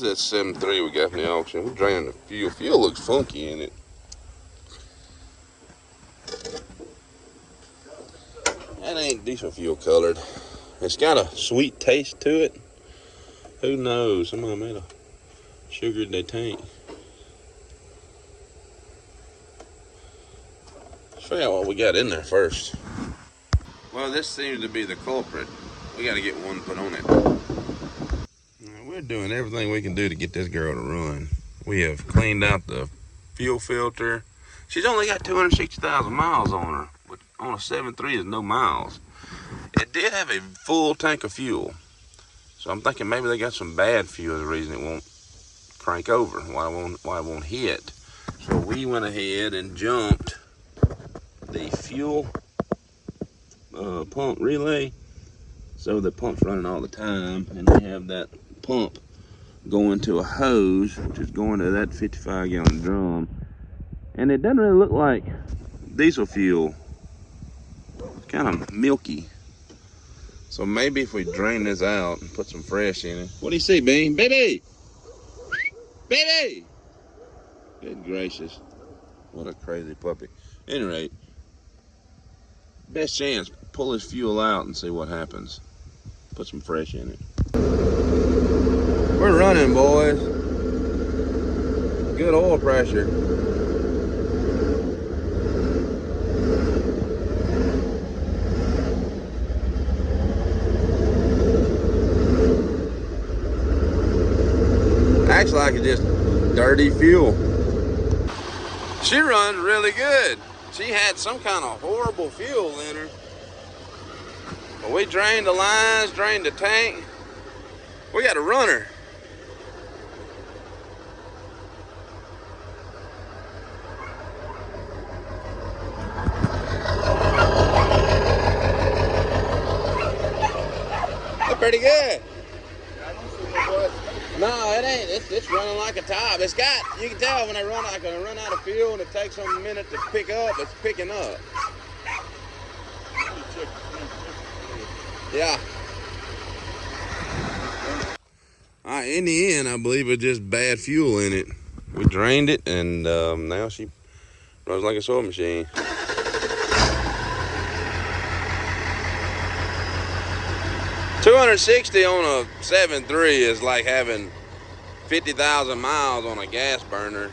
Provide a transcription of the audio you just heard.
that 7.3 we got from the auction. We're draining the fuel. Fuel looks funky in it. That ain't diesel fuel colored. It's got a sweet taste to it. Who knows? Somebody made a sugared their tank. Let's figure out what we got in there first. Well, this seems to be the culprit. We got to get one put on it. Now, we're doing everything we can do to get this girl to run. We have cleaned out the fuel filter. She's only got 260,000 miles on her, but on a 7.3 is no miles. It did have a full tank of fuel, so I'm thinking maybe they got some bad fuel as the reason it won't crank over, why it won't hit. So we went ahead and jumped the fuel pump relay, so the pump's running all the time, and we have that pump going to a hose, which is going to that 55-gallon drum. And it doesn't really look like diesel fuel. It's kind of milky. So maybe if we drain this out and put some fresh in it. What do you see, Bean? Baby! Baby! Good gracious. What a crazy puppy. At any rate, best chance, pull this fuel out and see what happens. Put some fresh in it. We're running, boys. Good oil pressure. Acts like it's just dirty fuel. She runs really good. She had some kind of horrible fuel in her. But we drained the lines, drained the tank. We got a runner. That's pretty good. No, it ain't. It's running like a top. It's got, you can tell when they run out of fuel and it takes them a minute to pick up, it's picking up. Yeah. Alright, in the end, I believe it's just bad fuel in it. We drained it, and now she runs like a sewing machine. $260 on a 7.3 is like having 50,000 miles on a gas burner.